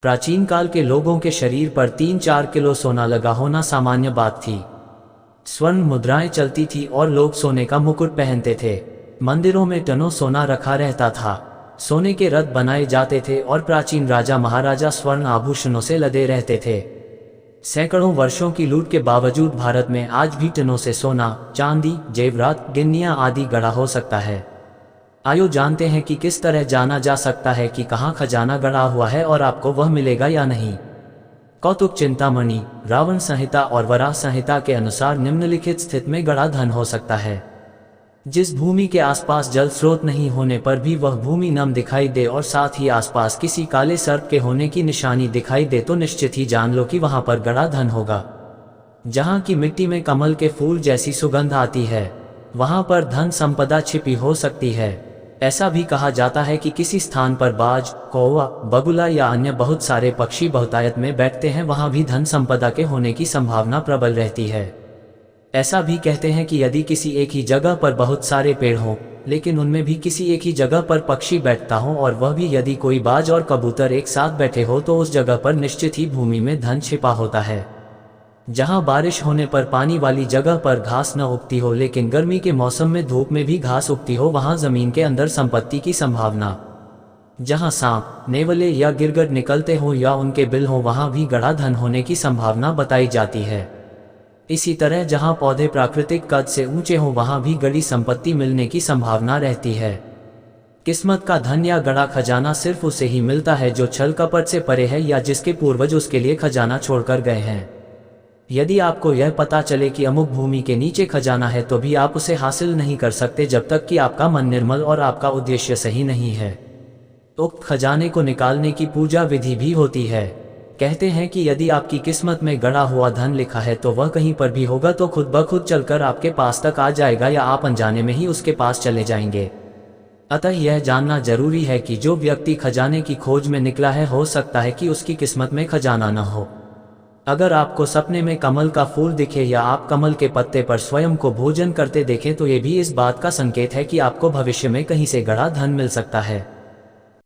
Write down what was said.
प्राचीन काल के लोगों के शरीर पर 3-4 किलो सोना लगा होना सामान्य बात थी। स्वर्ण मुद्राएं चलती थी और लोग सोने का मुकुट पहनते थे। मंदिरों में टनों सोना रखा रहता था। सोने के रथ बनाए जाते थे और प्राचीन राजा महाराजा स्वर्ण आभूषणों से लदे रहते थे। सैकड़ों वर्षों की लूट के बावजूद भारत में आज भी टनों से सोना, चांदी, जेवरात, गिन्नियां आदि गढ़ा हो सकता है। आइए जानते हैं कि किस तरह जाना जा सकता है कि कहाँ खजाना गड़ा हुआ है और आपको वह मिलेगा या नहीं। कौतुक चिंतामणि, रावण संहिता और वराह संहिता के अनुसार निम्नलिखित स्थिति में गड़ा धन हो सकता है। जिस भूमि के आसपास जल स्रोत नहीं होने पर भी वह भूमि नम दिखाई दे और साथ ही आसपास किसी काले सर्प के होने की निशानी दिखाई दे तो निश्चित ही जान लो कि वहां पर गड़ा धन होगा। जहां की मिट्टी में कमल के फूल जैसी सुगंध आती है, वहां पर धन संपदा छिपी हो सकती है। ऐसा भी कहा जाता है कि किसी स्थान पर बाज, कौवा, बगुला या अन्य बहुत सारे पक्षी बहुतायत में बैठते हैं, वहां भी धन संपदा के होने की संभावना प्रबल रहती है। ऐसा भी कहते हैं कि यदि किसी एक ही जगह पर बहुत सारे पेड़ हों, लेकिन उनमें भी किसी एक ही जगह पर पक्षी बैठता हो और वह भी यदि कोई बाज और कबूतर एक साथ बैठे हो, तो उस जगह पर निश्चित ही भूमि में धन छिपा होता है। जहां बारिश होने पर पानी वाली जगह पर घास न उगती हो, लेकिन गर्मी के मौसम में धूप में भी घास उगती हो, वहां जमीन के अंदर संपत्ति की संभावना। जहां सांप, नेवले या गिरगिट निकलते हो या उनके बिल हो, वहां भी गड़ा धन होने की संभावना बताई जाती है। इसी तरह जहां पौधे प्राकृतिक कद से ऊंचे हो, वहां भी गड़ी संपत्ति मिलने की संभावना रहती है। किस्मत का धन या गड़ा खजाना सिर्फ उसे ही मिलता है जो छल कपट से परे है या जिसके पूर्वज उसके लिए खजाना छोड़कर गए हैं। यदि आपको यह पता चले कि अमुक भूमि के नीचे खजाना है, तो भी आप उसे हासिल नहीं कर सकते जब तक कि आपका मन निर्मल और आपका उद्देश्य सही नहीं है। उक्त खजाने को निकालने की पूजा विधि भी होती है। कहते हैं कि यदि आपकी किस्मत में गड़ा हुआ धन लिखा है तो वह कहीं पर भी होगा तो खुद ब खुद चलकर आपके पास तक आ जाएगा या आप अनजाने में ही उसके पास चले जाएंगे। अतः यह जानना जरूरी है कि जो व्यक्ति खजाने की खोज में निकला है, हो सकता है कि उसकी किस्मत में खजाना न हो। अगर आपको सपने में कमल का फूल दिखे या आप कमल के पत्ते पर स्वयं को भोजन करते देखें, तो ये भी इस बात का संकेत है कि आपको भविष्य में कहीं से गड़ा धन मिल सकता है।